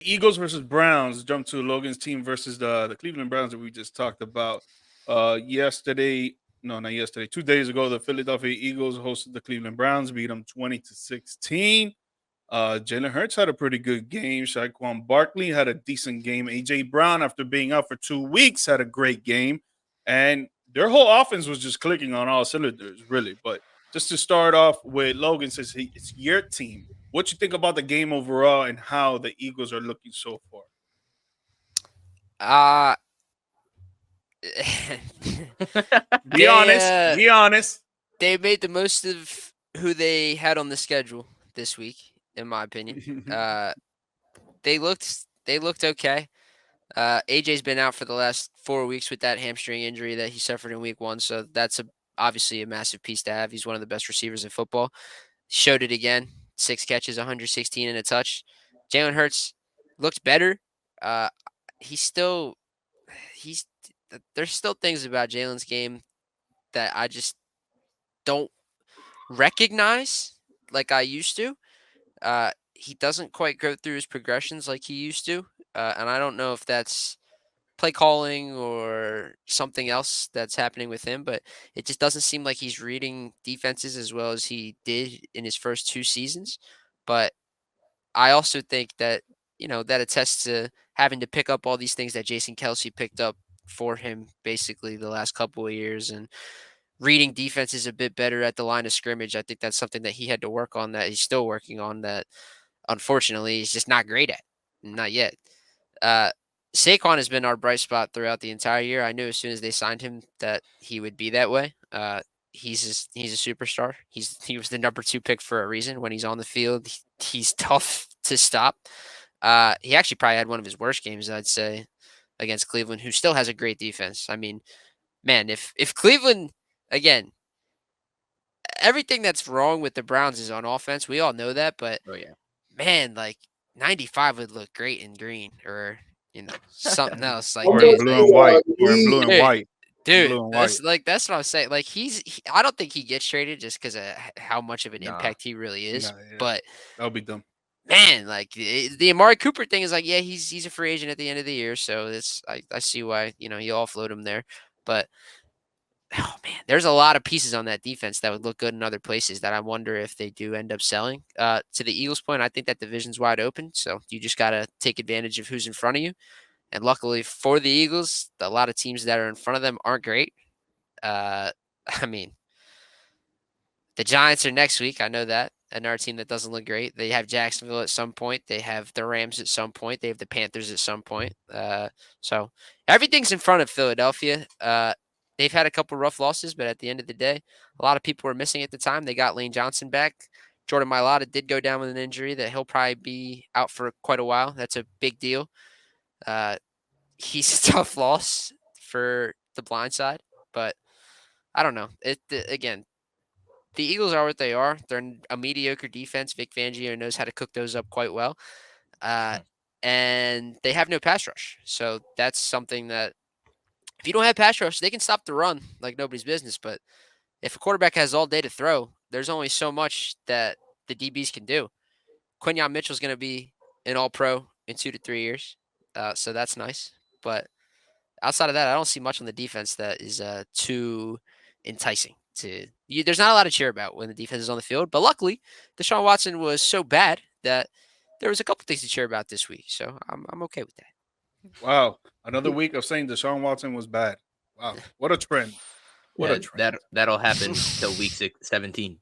Eagles versus Browns. Jump to Logan's team versus the Cleveland Browns that we just talked about. Yesterday, no, not yesterday. 2 days ago, the Philadelphia Eagles hosted the Cleveland Browns, beat them 20-16. Jalen Hurts had a pretty good game. Saquon Barkley had a decent game. AJ Brown, after being out for 2 weeks, had a great game. And their whole offense was just clicking on all cylinders, really. But just to start off with Logan, since it's your team, what you think about the game overall and how the Eagles are looking so far? Uh Be honest. they Be honest. they made the most of who they had on the schedule this week, in my opinion. Uh, they looked okay. AJ's been out for the last 4 weeks with that hamstring injury that he suffered in week 1, so that's obviously a massive piece to have. He's one of the best receivers in football. Showed it again. 6 catches, 116 and a touch. Jalen Hurts looked better. Uh, he's still he's there's still things about Jalen's game that I just don't recognize like I used to. He doesn't quite go through his progressions like he used to, and I don't know if that's play calling or something else that's happening with him, but it just doesn't seem like he's reading defenses as well as he did in his first 2 seasons. But I also think that that attests to having to pick up all these things that Jason Kelsey picked up for him basically the last couple of years and reading defenses a bit better at the line of scrimmage. I think that's something that he had to work on that he's still working on that unfortunately he's just not great at. Not yet. Uh, Saquon has been our bright spot throughout the entire year. I knew as soon as they signed him that he would be that way. He's a superstar. He was the number 2 pick for a reason. When he's on the field, he's tough to stop. He actually probably had one of his worst games, I'd say, against Cleveland, who still has a great defense. I mean, man, if Cleveland again, everything that's wrong with the Browns is on offense. We all know that, but Oh yeah. man, like 95 would look great in green or something else. Like Or in dude, blue and white. Or in blue and dude, white. dude, Blue and white. that's what I'm saying. Like I don't think he gets traded just because of how much of an Nah. impact he really is. Nah, yeah. But That would be dumb. man, like the Amari Cooper thing is like, yeah, he's a free agent at the end of the year, so it's I see why you offload him there, but. Oh man, there's a lot of pieces on that defense that would look good in other places that I wonder if they do end up selling. To the Eagles' point, I think that division's wide open, so you just got to take advantage of who's in front of you. And luckily for the Eagles, a lot of teams that are in front of them aren't great. Uh, I mean, the Giants are next week. I know that. Another team that doesn't look great. They have Jacksonville at some point. They have the Rams at some point. They have the Panthers at some point. So everything's in front of Philadelphia. They've had a couple rough losses, but at the end of the day, a lot of people were missing at the time. They got Lane Johnson back. Jordan Mailata did go down with an injury that he'll probably be out for quite a while. That's a big deal. Uh, he's a tough loss for the blind side, but I don't know. Again, the Eagles are what they are. They're a mediocre defense. Vic Fangio knows how to cook those up quite well. Uh, Mhm. and they have no pass rush. So that's something that if you don't have pass rush, they can stop the run like nobody's business. But if a quarterback has all day to throw, there's only so much that the DBs can do. Quinyon Mitchell's going to be an all pro in 2 to 3 years. So that's nice. But outside of that, I don't see much on the defense that is too enticing. There's not a lot to cheer about when the defense is on the field. But luckily, Deshaun Watson was so bad that there was a couple things to cheer about this week. So I'm okay with Wow. Another week of saying Deshaun Watson was bad. Wow. What a trend. What a Yeah, trend. that'll happen till that. week 17.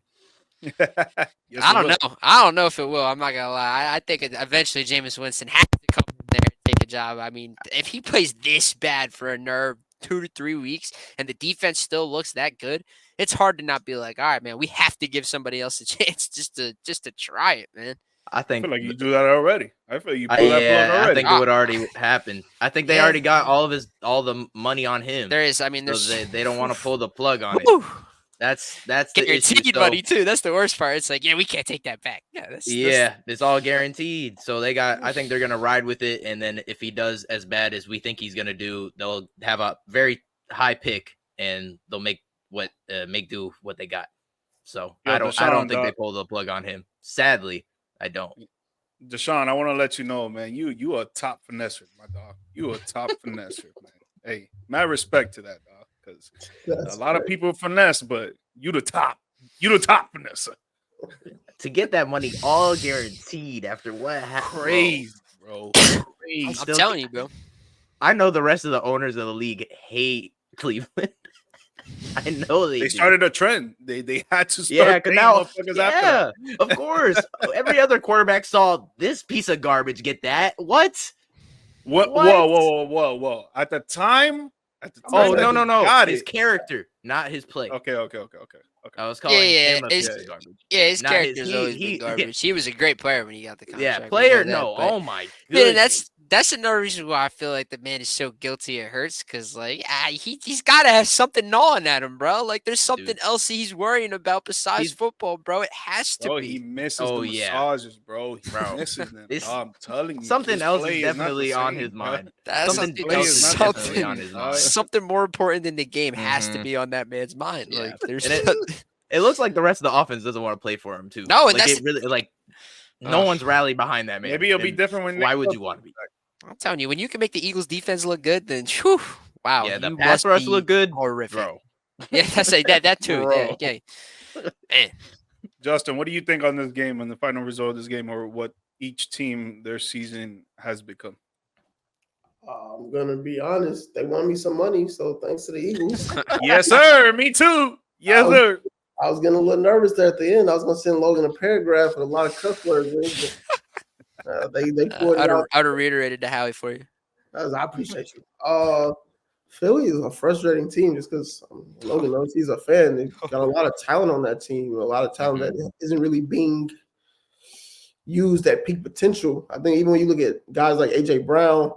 Yes, I it don't will. know. I don't know if it will. I'm not gonna lie. I think eventually Jameis Winston has to come in there and take a job. I mean, if he plays this bad for a nerve 2 to 3 weeks and the defense still looks that good, it's hard to not be like, all right, man, we have to give somebody else a chance just to try it, man. I I feel think like you do that already. I feel you pull that plug yeah, I already. think it Ah, would already happen. I think they yeah, already got all the money on him. there is. I mean, So there's they don't want to pull the plug on it. whew, That's the issue. guaranteed So money too. That's the worst part. It's like, yeah, we can't take that back. Yeah, that's yeah, it's all guaranteed. So I think they're gonna ride with it, and then if he does as bad as we think he's gonna do, they'll have a very high pick, and they'll make do what they got. So Yo, I don't Deshaun, think they pull the plug on him. Sadly, I don't. Deshaun, I want to let you know, man. You a top finesser, my dog. You a top finesser, man. Hey, mad respect to that, dog. Because a That's lot of crazy. people finesse, but you the top. You the top finesser. To get that money all guaranteed after what happened. Crazy, bro. I'm Crazy. still- telling you, bro. I know the rest of the owners of the league hate Cleveland. I know They do. started a trend. They had to start Yeah, because paying now, motherfuckers after that. yeah, of course. Every other quarterback saw this piece of garbage get that. What? What? What? Whoa. At the time Oh, that no. he got His it. character, not his play. Okay. I was calling Yeah, him a his- piece of garbage. Yeah, his Not his- character's he- always he- been garbage. He was a great player when he got the contract. Yeah, we player, know that, no. but- Oh, my Man, goodness. that's another reason why I feel like the man is so guilty. It hurts because he's got to have something gnawing at him, bro. Like there's something Dude. else he's worrying about besides He's- football, bro. It has to Bro, be. he misses Oh, the yeah. massages, bro. He Bro, misses them. this- I'm telling you, Something his else play is not the definitely on same, his bro. mind. That's Something something, else is definitely something, on his dog. mind. something more important than the game has to Mhm. be on that man's mind. Yeah. Like there's And It looks like the rest of the offense doesn't want to play for him too. No, and like that's- it really like no Ugh. one's rallied behind that man. Maybe it'll be And different when why Nick would you Chubb want to be? comes back. I'm telling you, when you can make the Eagles defense look good, then whew, wow, Yeah, the you pass must rush be look good, horrific. bro. Yeah, that's that too. Bro. Yeah. Man. Justin, what do you think on this game, on the final result of this game, or what each team their season has become? I'm gonna be honest. They won me some money, so thanks to the Eagles. Yes, sir. Me too. Yes, Oh. sir. I was getting a little nervous there at the end. I was gonna send Logan a paragraph with a lot of cuss words in it, but they pulled it out. I'd have reiterated to Howie for you. I appreciate you. Philly is a frustrating team just because Logan knows he's a fan. They've got a lot of talent on that team, a lot of talent that isn't really being used at peak potential. I think even when you look at guys like AJ Brown,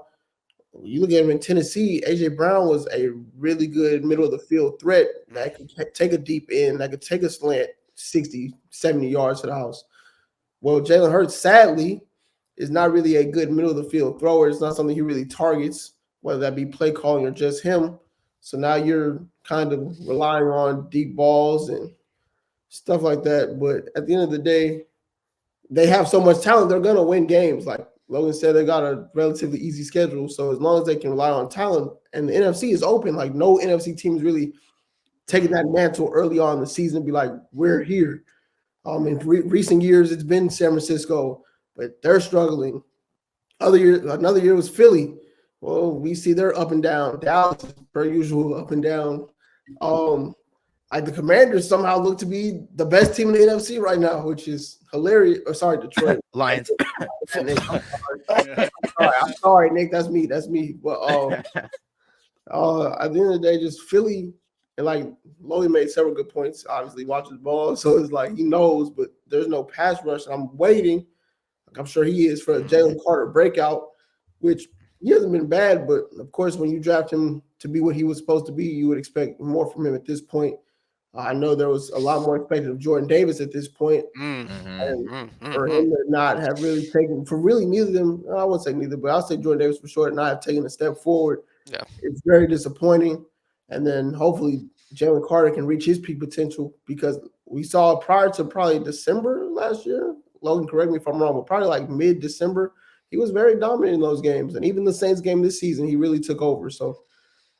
you look at him in Tennessee, AJ Brown was a really good middle of the field threat that could take a deep end, that could take a slant 60, 70 yards to the house. Well, Jalen Hurts, sadly, is not really a good middle of the field thrower. It's not something he really targets, whether that be play calling or just him. So now you're kind of relying on deep balls and stuff like that. But at the end of the day, they have so much talent, they're going to win games. Like Logan said, they got a relatively easy schedule. So as long as they can rely on talent, and the NFC is open, like no NFC team is really taking that mantle early on in the season and be like, we're here. In recent years, it's been San Francisco, but they're struggling. Another year was Philly. Well, we see they're up and down. Dallas, per usual, up and down. Like the Commanders somehow look to be the best team in the NFC right now, which is hilarious. Oh, sorry, Detroit. Lions. Nick, I'm sorry, Nick. That's me. But at the end of the day, just Philly, and like Logan made several good points. Obviously, watches ball, so it's like he knows, but there's no pass rush. And I'm waiting. Like I'm sure he is for a Jalen Carter breakout, which he hasn't been bad. But of course, when you draft him to be what he was supposed to be, you would expect more from him at this point. I know there was a lot more expected of Jordan Davis at this point. And for him to not have really taken, for really neither of them, I wouldn't say neither, but I'll say Jordan Davis for sure, not have taken a step forward. Yeah. It's very disappointing. And then hopefully Jalen Carter can reach his peak potential, because we saw prior to probably December last year, Logan, correct me if I'm wrong, but probably like mid-December, he was very dominant in those games. And even the Saints game this season, he really took over. So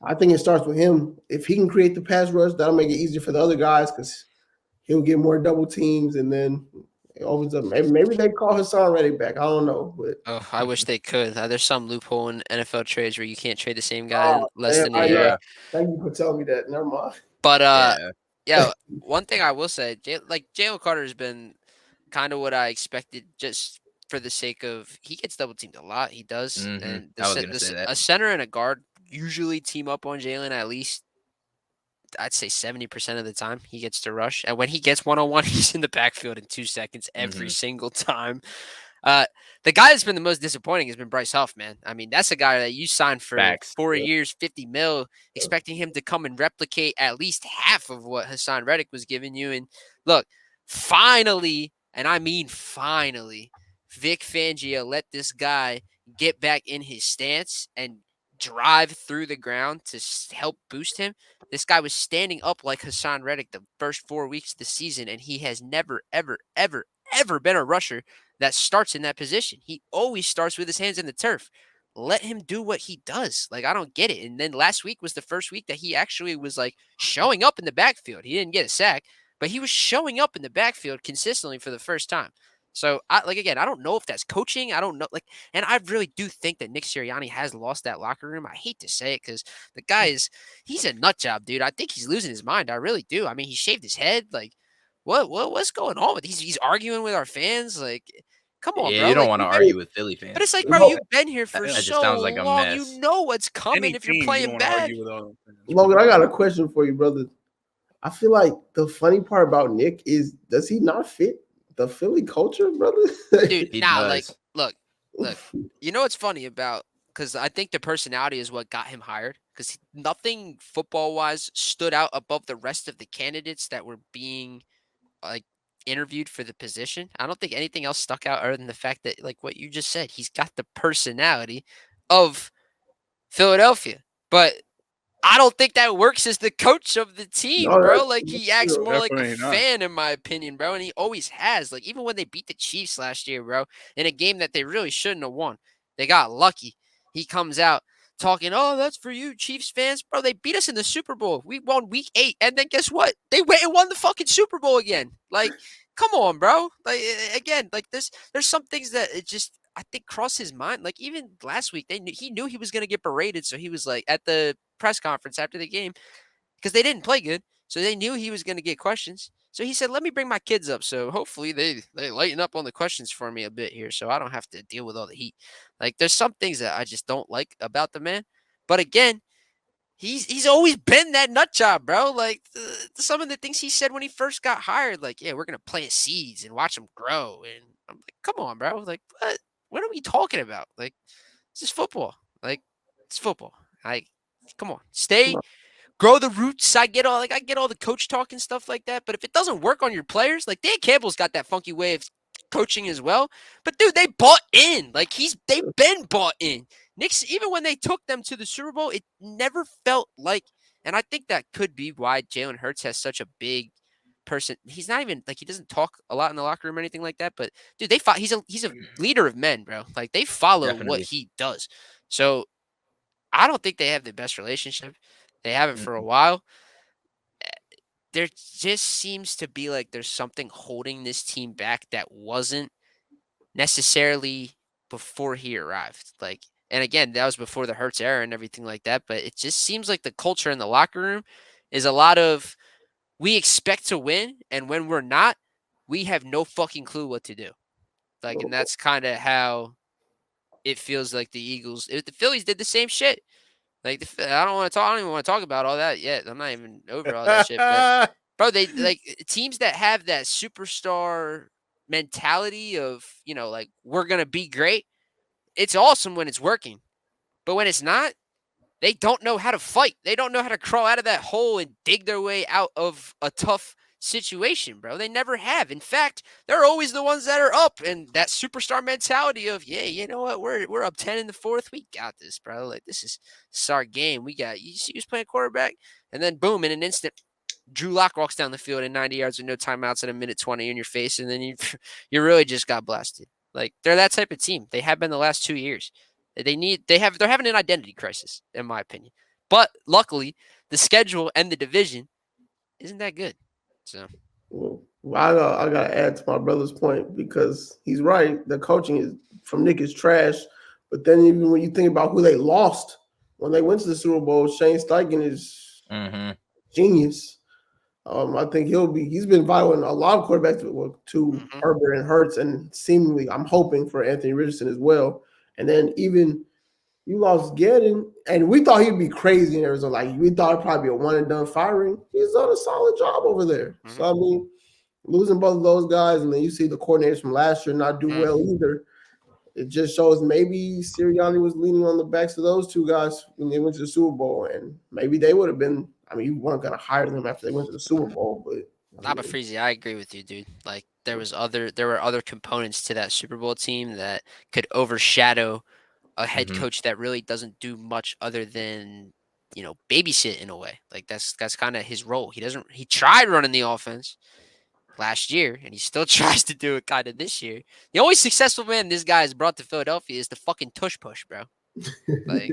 I think it starts with him. If he can create the pass rush, that'll make it easier for the other guys, because he'll get more double teams, and then it opens up. Maybe they call Hassan Reddick back. I don't know, but I wish they could. There's some loophole in NFL trades where you can't trade the same guy in less than a year. Thank you for telling me that. Never mind. But yeah, one thing I will say, Jalen Carter has been kind of what I expected, just for the sake of he gets double teamed a lot. He does, and I was gonna say that. a center and a guard usually team up on Jalen at least. I'd say 70% of the time he gets to rush. And when he gets one-on-one, he's in the backfield in 2 seconds every single time. The guy that's been the most disappointing has been Bryce Huff, man. I mean, that's a guy that you signed for 4 years, $50 million, expecting him to come and replicate at least half of what Hassan Reddick was giving you. And look, finally, and I mean finally, Vic Fangio let this guy get back in his stance and drive through the ground to help boost him. This guy was standing up like Hassan Reddick the first 4 weeks of the season, and he has never, ever, ever, ever been a rusher. that starts in that position. He always starts with his hands in the turf. Let him do what he does. Like, I don't get it. And then last week was the first week that he actually was like showing up in the backfield. He didn't get a sack, but he was showing up in the backfield consistently for the first time. So, again, I don't know if that's coaching. I don't know. And I really do think that Nick Sirianni has lost that locker room. I hate to say it because the guy he's a nut job, dude. I think he's losing his mind. I really do. I mean, he shaved his head. Like, what's going on with he's arguing with our fans? Like, come on, Yeah, bro. you don't Like, want to you've argue with Philly fans. but it's like, No. bro, you've been here for That just so sounds like a long. mess. You know what's coming Any if you're team, you playing don't wanna bad. argue with all them fans. Logan, I got a question for you, brother. I feel like the funny part about Nick is, does he not fit the Philly culture, brother? Dude, He like, does. look, you know what's funny about, because I think the personality is what got him hired, because nothing football-wise stood out above the rest of the candidates that were being, like, interviewed for the position. I don't think anything else stuck out other than the fact that, like what you just said, he's got the personality of Philadelphia. But I don't think that works as the coach of the team, No, bro. that's Like, he acts more like a Definitely not. fan, in my opinion, bro. And he always has. Like, even when they beat the Chiefs last year, bro, in a game that they really shouldn't have won, they got lucky. He comes out talking, oh, that's for you, Chiefs fans. Bro, they beat us in the Super Bowl. We won week 8. And then guess what? They went and won the fucking Super Bowl again. Like, come on, bro. Like, again, like, there's some things that it just, I think, crossed his mind. Like, even last week, he knew he was going to get berated. So he was like, at the press conference after the game, because they didn't play good. So they knew he was going to get questions. So he said, let me bring my kids up. So hopefully they lighten up on the questions for me a bit here, so I don't have to deal with all the heat. Like, there's some things that I just don't like about the man. But again, he's always been that nut job, bro. Like, some of the things he said when he first got hired, like, yeah, we're going to plant seeds and watch them grow. And I'm like, come on, bro. Like, what are we talking about? Like, this is football. Like, it's football. Like, come on, grow the roots. I get all the coach talk and stuff like that. But if it doesn't work on your players, like Dan Campbell's got that funky way of coaching as well. But dude, they bought in. Like, they've been bought in. Knicks, even when they took them to the Super Bowl, it never felt like, and I think that could be why Jalen Hurts has such a big person. He's not even like, he doesn't talk a lot in the locker room or anything like that. But dude, he's a leader of men, bro. Like, they follow what Definitely. he does. So I don't think they have the best relationship. They haven't for a while. There just seems to be like there's something holding this team back that wasn't necessarily before he arrived. Like, and again, that was before the Hurts era and everything like that. But it just seems like the culture in the locker room is a lot of, we expect to win, and when we're not, we have no fucking clue what to do. Like, and that's kind of how it feels like the Eagles. The Phillies did the same shit. Like, I don't even want to talk about all that yet. I'm not even over all that shit. But bro, they like teams that have that superstar mentality of, like, we're gonna be great. It's awesome when it's working, but when it's not, they don't know how to fight. They don't know how to crawl out of that hole and dig their way out of a tough situation, bro. They never have. In fact, they're always the ones that are up, and that superstar mentality of, yeah, you know what, we're up 10 in the fourth. We got this, bro. Like, this is our game. You see who's playing quarterback, and then boom, in an instant, Drew Lock walks down the field in 90 yards with no timeouts at a minute 20 in your face, and then you really just got blasted. Like, they're that type of team. They have been the last 2 years. They're having an identity crisis, in my opinion. But luckily, the schedule and the division isn't that good. So, Well, I gotta add to my brother's point, because he's right. The coaching from Nick is trash. But then even when you think about who they lost when they went to the Super Bowl, Shane Steichen is genius. I think he's been vital in a lot of quarterbacks to Herbert and Hurts, and seemingly I'm hoping for Anthony Richardson as well. And then even you lost Gedden, and we thought he'd be crazy in Arizona. Like, we thought it'd probably be a one and done firing. He's done a solid job over there. So I mean, losing both of those guys, and then you see the coordinators from last year not do well either. It just shows maybe Sirianni was leaning on the backs of those two guys when they went to the Super Bowl, and maybe they would have been. I mean, you weren't going to hire them after they went to the Super Bowl, but Laba Freezy, I agree with you, dude. Like, there were other components to that Super Bowl team that could overshadow a head coach that really doesn't do much other than, babysit in a way. Like, that's kind of his role. He tried running the offense. last year, and he still tries to do it kind of this year. The only successful man this guy has brought to Philadelphia is the fucking tush push, bro. Like,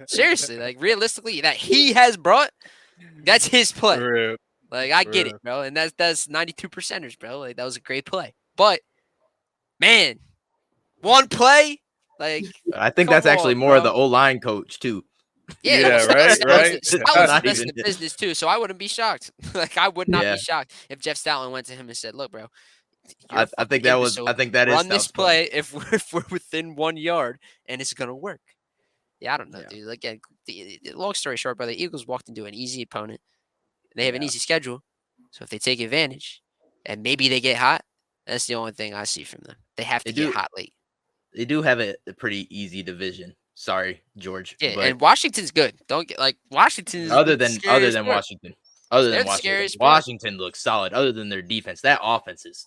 seriously, like realistically, that he has brought, that's his play. For real. Like, I get real. it, bro. And that's 92 percenters, bro. Like, that was a great play. But man, one play, like, I think come that's actually on, more of bro. the O-line coach too. Yeah, Yeah, well, right, Stoutland's right. the best in Not the even- business too, so I wouldn't be shocked. Like, I would not Yeah. be shocked if Jeff Stoutland went to him and said, "Look, bro, you're I a think fucking that was. imbecile. I think that is Run this Stout's play. play if we're within 1 yard and it's gonna work." Yeah, I don't know, Yeah. dude. Like, the long story short, bro, the Eagles walked into an easy opponent. They have an Yeah. easy schedule, so if they take advantage and maybe they get hot, that's the only thing I see from them. They have to They get do- hot late. They do have a pretty easy division. Sorry, George. Yeah, but and Washington's good. Don't get like Washington is other the than scariest part. Washington, other They're than the Washington, scariest part. Washington looks solid. Other than their defense, that offense is.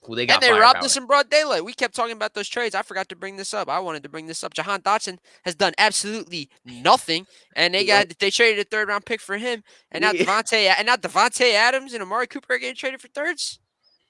Well, they got And they robbed firepower. us in broad daylight. We kept talking about those trades. I forgot to bring this up. I wanted to bring this up. Jahan Dotson has done absolutely nothing, and they traded a 3rd-round pick for him, and now Yeah. Devontae Adams and Amari Cooper are getting traded for 3rds.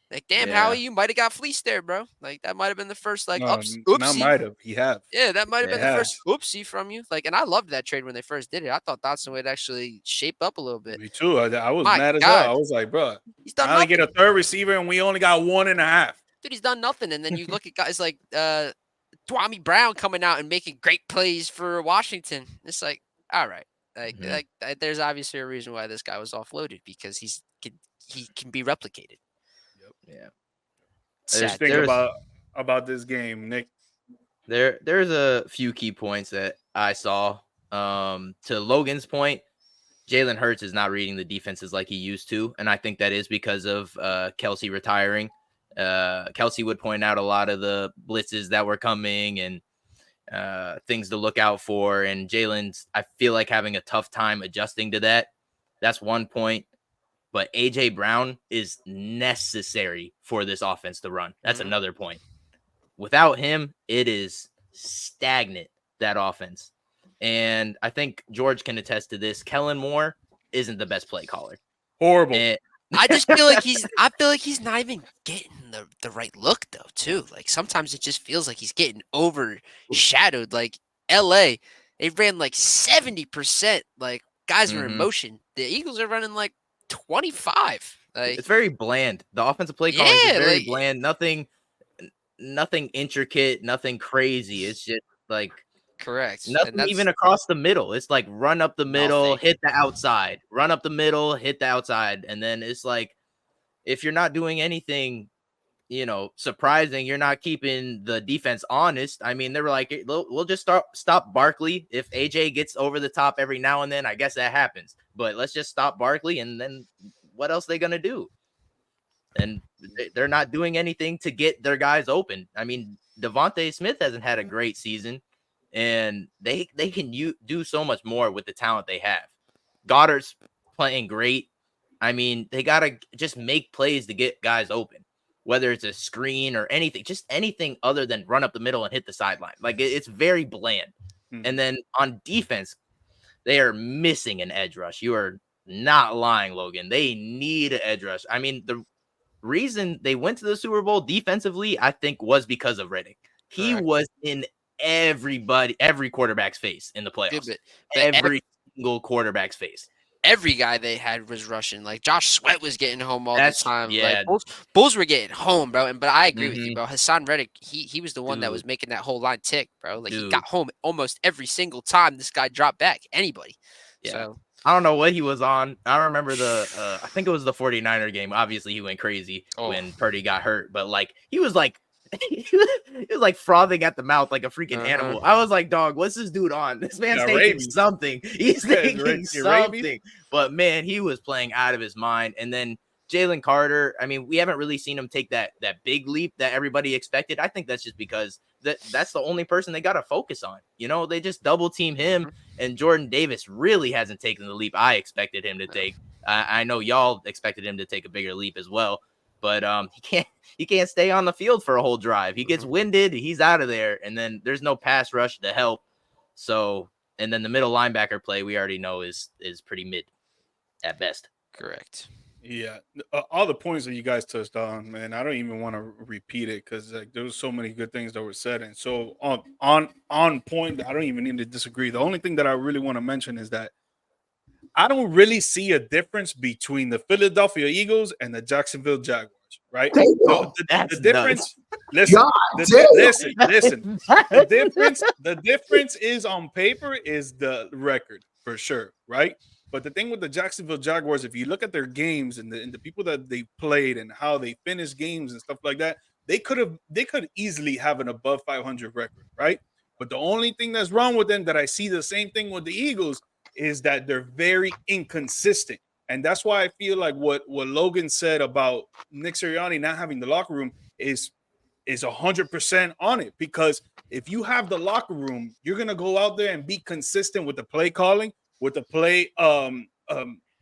Like, damn, Yeah. Howie, you might have got fleeced there, bro. Like, that might have been the first No, not not might have. He have. Yeah, that might have They been the first oopsie from you. Like, and I loved that trade when they first did it. I thought Dotson would actually shape up a little bit. Me too. I was My mad as God. hell. I was like, bro, He's done I only nothing. get a 3rd receiver and we only got 1.5. Dude, he's done nothing. And then you look at guys like Dwami Brown coming out and making great plays for Washington. It's like, all right, Mhm. there's obviously a reason why this guy was offloaded because he can be replicated. Yeah. Sad. Think There's- about this game, Nick. There's a few key points that I saw. To Logan's point, Jalen Hurts is not reading the defenses like he used to, and I think that is because of Kelsey retiring. Kelsey would point out a lot of the blitzes that were coming and things to look out for, and Jalen's, I feel like, having a tough time adjusting to that. That's one point. But AJ Brown is necessary for this offense to run. That's Mhm. another point. Without him, it is stagnant, that offense. And I think George can attest to this. Kellen Moore isn't the best play caller. Horrible. And I just feel like he's not even getting the right look though, too. Like sometimes it just feels like he's getting overshadowed. Like LA, they ran like 70%. Like guys are in Mhm. motion. The Eagles are running like 25. Like it's very bland. The offensive play calling Yeah, is very like- bland. Nothing intricate, nothing crazy. It's just like correct. And nothing that's- even across the middle. It's like run up the middle, Nothing. hit the outside, run up the middle, hit the outside. And then it's like, if you're not doing anything, surprising, you're not keeping the defense honest. I mean, they were like, we'll just stop Barkley. If AJ gets over the top every now and then, I guess that happens. But let's just stop Barkley. And then what else are they going to do? And they're not doing anything to get their guys open. I mean, Devontae Smith hasn't had a great season, and they can do so much more with the talent they have. Goddard's playing great. I mean, they got to just make plays to get guys open, whether it's a screen or anything, just anything other than run up the middle and hit the sideline. Like, it's very bland. Mhm. And then on defense, they are missing an edge rush. You are not lying, Logan. They need an edge rush. I mean, the reason they went to the Super Bowl defensively, I think, was because of Riddick. He Correct. was in every quarterback's face in the playoffs. but Every single quarterback's face. every guy they had was rushing. Like Josh Sweat was getting home all That's- the time. yeah. Like Bulls were getting home, bro. But I agree with you, Mhm. bro. Hassan Reddick, he was the one that was Dude. making that whole line tick, bro. Like he Dude. got home almost every single time this guy dropped back. Anybody. Yeah. So I don't know what he was on. I remember I think it was the 49er game. Obviously, he went crazy when Purdy got hurt, but like he was like he was like frothing at the mouth like a freaking animal. I was like, dog, what's this dude on? This man's Yeah, taking rabies. something. He's Yeah, taking rabies. something. But man, he was playing out of his mind. And then Jalen Carter, I mean, we haven't really seen him take that big leap that everybody expected. I think that's just because that's the only person they got to focus on. They just double team him, and Jordan Davis really hasn't taken the leap I expected him to take. I know y'all expected him to take a bigger leap as well, but he can't stay on the field for a whole drive. He gets winded, he's out of there, and then there's no pass rush to help. So, and then the middle linebacker play we already know is pretty mid at best. correct. Yeah, all the points that you guys touched on, man. I don't even want to repeat it because like there was so many good things that were said, and so on point. That I don't even need to disagree. The only thing that I really want to mention is that I don't really see a difference between the Philadelphia Eagles and the Jacksonville Jaguars. Right? Damn. That's The difference. Listen, God the, damn. listen. The difference is on paper is the record for sure, right? But the thing with the Jacksonville Jaguars, if you look at their games and the people that they played and how they finished games and stuff like that, they could easily have an above 500 record, right? But the only thing that's wrong with them that I see the same thing with the Eagles is that they're very inconsistent. And that's why I feel like what Logan said about Nick Sirianni not having the locker room is 100% on it, because if you have the locker room, you're gonna go out there and be consistent with the play calling, with the play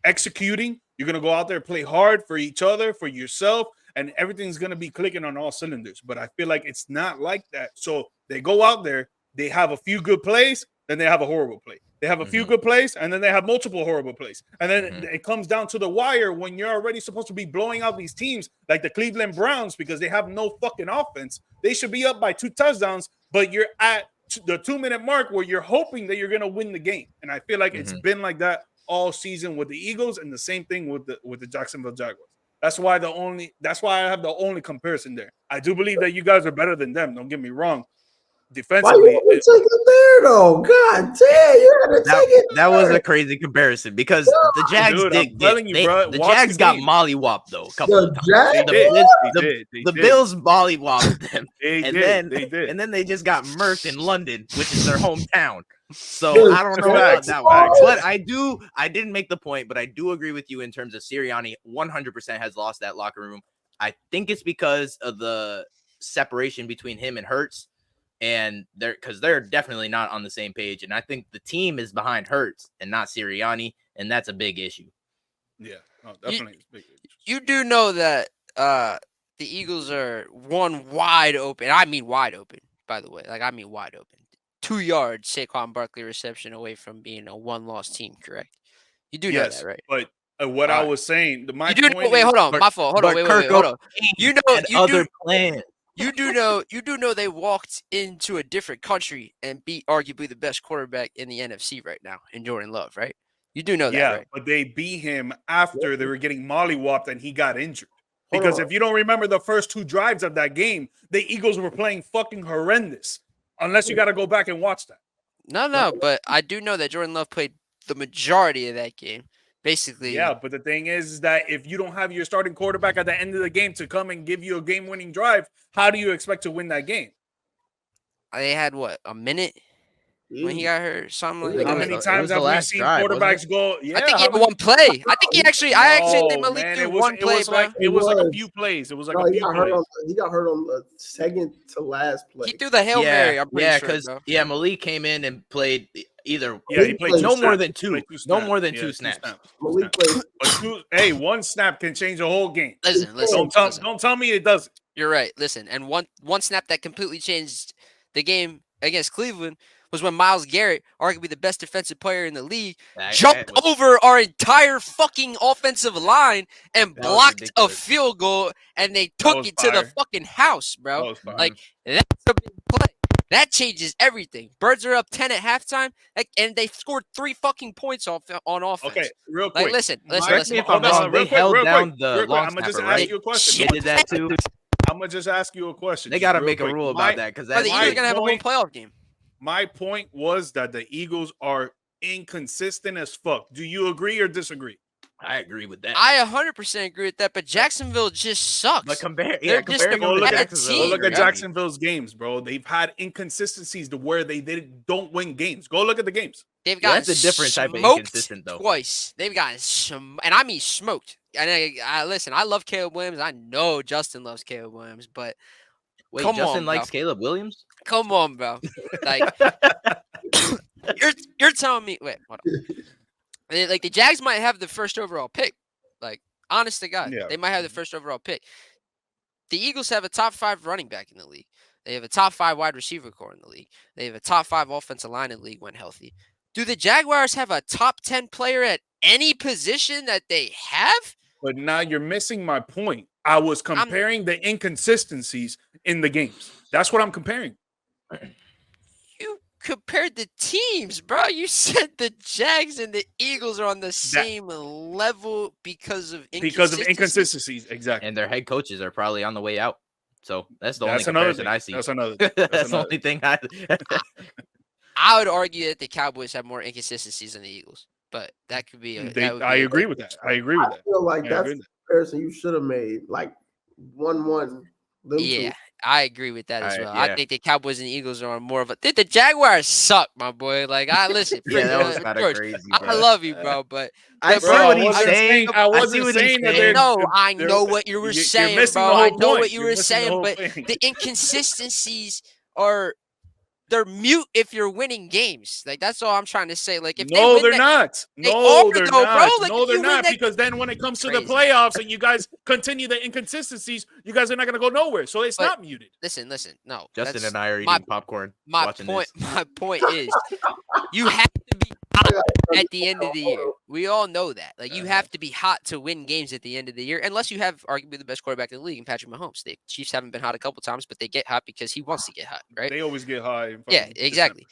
executing. You're gonna go out there, play hard for each other, for yourself, and everything's gonna be clicking on all cylinders. But I feel like it's not like that. So they go out there, they have a few good plays, then they have a horrible play. They have a few good plays, and then they have multiple horrible plays. And then it comes down to the wire when you're already supposed to be blowing out these teams like the Cleveland Browns because they have no fucking offense. They should be up by 2 touchdowns, but you're at the 2-minute mark where you're hoping that you're going to win the game. And I feel like it's been like that all season with the Eagles, and the same thing with the Jacksonville Jaguars. That's why I have the only comparison there. I do believe that you guys are better than them. Don't get me wrong. Why Defensively, you take it there though? God damn, you gotta take it. That was there. a crazy comparison because the Jags Dude, I'm did. telling you, bro, The watch Jags the got game. mollywopped though. A couple of times. Jags? The Bills mollywopped them, They and did. then They did. and then they just got murked in London, which is their hometown. So Dude, I don't know about that one. facts. But I didn't make the point, but I do agree with you in terms of Sirianni 100% has lost that locker room. I think it's because of the separation between him and Hurts. And they're definitely not on the same page. And I think the team is behind Hurts and not Sirianni. And that's a big issue. Yeah, no, definitely. It's big. You do know that the Eagles are one wide open. I mean wide open, by the way. Like, I mean wide open. 2 yards Saquon Barkley reception away from being a one-loss team, correct? You do know that, right? But what I was saying, my You do know, point wait, is- hold on. but- My fault. Hold on. Wait, Kirk hold on. You know, Had other plans. you do know they walked into a different country and beat arguably the best quarterback in the NFC right now in Jordan Love, right? You do know that, Yeah, right? but they beat him after they were getting mollywopped and he got injured. Hold Because on. if you don't remember the first 2 drives of that game, the Eagles were playing fucking horrendous. Unless you got to go back and watch that. No, but I do know that Jordan Love played the majority of that game. Basically, Yeah, but the thing is that if you don't have your starting quarterback at the end of the game to come and give you a game-winning drive, how do you expect to win that game? they had what, a minute when he got hurt, something like How How that. many It was times the have we last seen drive, wasn't quarterbacks go? Yeah, I think he how had many- one play. I think No, Malik man, threw it was, one it play, was bro. like it was like a was. few plays. It was like No, a he few got hurt plays. he got hurt on the second to last play. He threw the Hail Mary. I'm pretty yeah, sure, because bro. Malik came in and played either Yeah, he played no two more snaps. than He two, played two no snaps. more than Yeah, 2 snaps. Malik played. But 1 snap can change a whole game. Listen. Don't tell me it doesn't. You're right. Listen, and one snap that completely changed the game against Cleveland was when Myles Garrett, arguably the best defensive player in the league, jumped over our entire fucking offensive line and That was blocked a ridiculous. field goal, and they took was it to the fire. fucking house, That bro. was fire. Like, that's a big play. That changes everything. Birds are up 10 at halftime, and they scored 3 fucking points on offense. Okay, real quick. Like, listen. Correct me if Hold I'm on, wrong. real They quick, held real down quick, the real quick. long I'm gonna just snapper, ask right? you a question. They did that too. I'm gonna just ask you a question. They just got to real make a quick. rule My- about that because Bro, that's the Eagles are my going to have a home point- playoff game. My point was that the Eagles are inconsistent as fuck. Do you agree or disagree? I agree with that. I 100% agree with that, but Jacksonville just sucks. But They're just comparing a them Go to look, bad at, Jacksonville, go team, look at bro. Jacksonville's games, bro. They've had inconsistencies to where they don't win games. Go look at the games. They've Yeah, gotten that's a different type of smoked inconsistent, though. twice. They've gotten and I mean smoked. And I listen, I love Caleb Williams. I know Justin loves Caleb Williams, but Wait, come Justin on, likes bro. Caleb Williams? Come on, bro. Like you're telling me wait, hold on. Like the Jags might have the first overall pick. Like, honest to God, Yeah. they might have the first overall pick. The Eagles have a top 5 running back in the league. They have a top 5 wide receiver core in the league. They have a top 5 offensive line in the league when healthy. Do the Jaguars have a top 10 player at any position that they have? But now you're missing my point. I was comparing the inconsistencies in the games. That's what I'm comparing. You compared the teams, bro. You said the Jags and the Eagles are on the same level because of inconsistencies. Exactly. And their head coaches are probably on the way out. So that's the only another comparison thing. I see. That's another. That's the only thing I. I would argue that the Cowboys have more inconsistencies than the Eagles, but that could be. I agree with that. I agree with I that. feel like that's the comparison you should have made, like 1-1. Yeah, I agree with that as well. Yeah. I think the Cowboys and the Eagles are on more of a. The Jaguars suck, my boy. Like, I listen. Yeah, that was kind of George, crazy. I Bro. love you, bro, but I see Bro, what I he's wasn't saying. I wasn't saying that they're. no, I they're- know what you were you're saying, missing bro. the whole I know point. what you You're were missing the saying, whole but thing. the inconsistencies are. They're mute if you're winning games. Like, that's all I'm trying to say. Like, if they're not. They No, are, they're though, bro. not. Like, No, if they're you win not. that- Because then when it comes to the Crazy. playoffs and you guys continue the inconsistencies, you guys are not going to go nowhere. So it's But- not muted. Listen. No, Justin that's and I are my- eating popcorn. my watching point. This. My point is, you have to be hot at the end of the year. We all know that. Like, you have to be hot to win games at the end of the year, unless you have arguably the best quarterback in the league, in Patrick Mahomes. The Chiefs haven't been hot a couple times, but they get hot because he wants to get hot, right? They always get high. in Yeah, fucking exactly.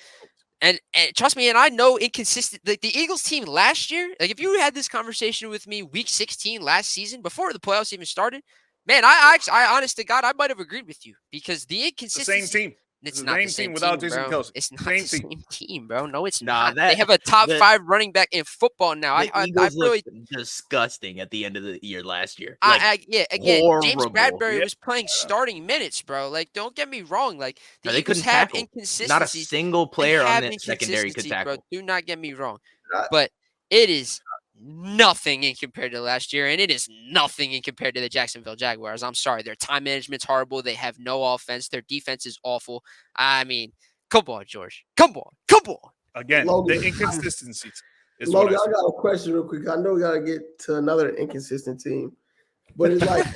December. And trust me, and I know inconsistent. Like, the Eagles team last year, like, if you had this conversation with me week 16 last season before the playoffs even started, man, I honest to God, I might have agreed with you because the The inconsistency. same team. It's the not same the same team without team, Jason bro. Kelce. It's not Same the team. same team, bro. No, it's Nah, not. They have a top the- 5 running back in football now. The I Eagles really, looked disgusting at the end of the year last year. Like, yeah. Again, James horrible. Bradbury Yeah. was playing starting minutes, bro. Like, don't get me wrong. Like, the No, they Eagles couldn't have tackle. inconsistencies. Not a single They player on have that secondary could inconsistencies, tackle. bro. Do not get me wrong, Right. but it is nothing in compared to last year, and it is nothing in compared to the Jacksonville Jaguars. I'm sorry, their time management's horrible. They have no offense. Their defense is awful. I mean, come on, George. Come on. Again, Logan. the inconsistencies. Is what Logan, I I said. got a question real quick. I know we got to get to another inconsistent team, but it's like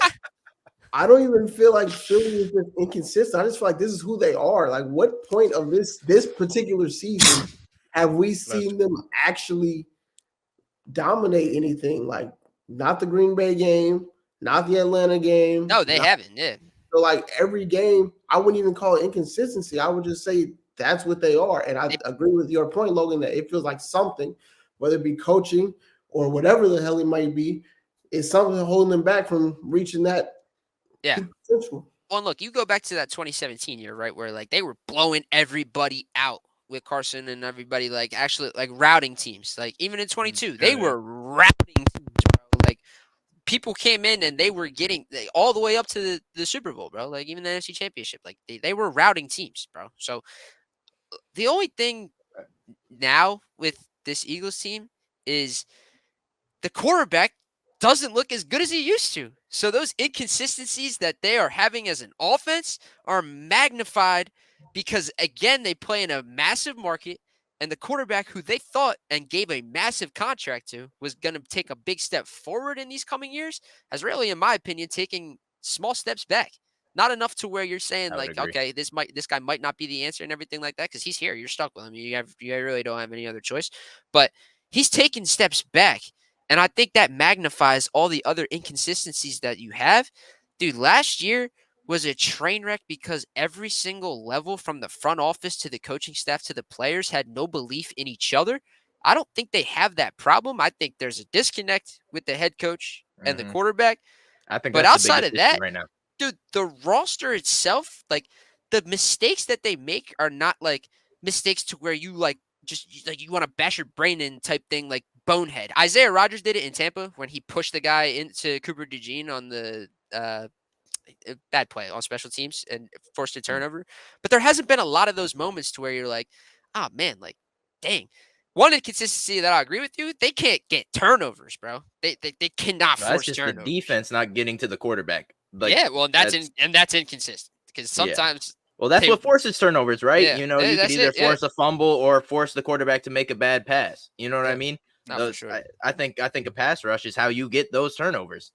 I don't even feel like Philly is just inconsistent. I just feel like this is who they are. Like, what point of this particular season have we seen them actually dominate anything? Like, not the Green Bay game, not the Atlanta game. No, they not- haven't. Yeah. So, like, every game, I wouldn't even call it inconsistency. I would just say that's what they are. And I agree with your point, Logan, that it feels like something, whether it be coaching or whatever the hell it might be, is something holding them back from reaching that potential. Well, look, you go back to that 2017 year, right, where like they were blowing everybody out with Carson and everybody, like actually like routing teams. Like even in 22, they were routing teams, bro. Like people came in and they were getting all the way up to the Super Bowl, bro. Like even the NFC Championship, like they were routing teams, bro. So the only thing now with this Eagles team is the quarterback doesn't look as good as he used to. So those inconsistencies that they are having as an offense are magnified because, again, they play in a massive market, and the quarterback who they thought and gave a massive contract to was going to take a big step forward in these coming years has really, in my opinion, taken small steps back. Not enough to where you're saying, I would like, agree. okay, this guy might not be the answer and everything like that because he's here. You're stuck with him. You really don't have any other choice. But he's taking steps back. And I think that magnifies all the other inconsistencies that you have. Dude, last year was a train wreck because every single level from the front office to the coaching staff to the players had no belief in each other. I don't think they have that problem. I think there's a disconnect with the head coach and the quarterback. I think But that's the outside of biggest issue that, right now. Dude, the roster itself, like the mistakes that they make are not like mistakes to where you like just like you want to bash your brain in type thing, like bonehead. Isaiah Rodgers did it in Tampa when he pushed the guy into Cooper DeJean on the bad play on special teams and forced a turnover. But there hasn't been a lot of those moments to where you're like, oh man, like dang. One inconsistency that I agree with you, they can't get turnovers, bro. They cannot That's force just turnovers. the defense not getting to the quarterback. Like, yeah, well, that's inconsistent because sometimes. Well, that's they- what forces turnovers, right? Yeah, You know, yeah, you could that's either it, yeah. force a fumble or force the quarterback to make a bad pass. You know what I Yeah. mean? No, for sure. I think a pass rush is how you get those turnovers.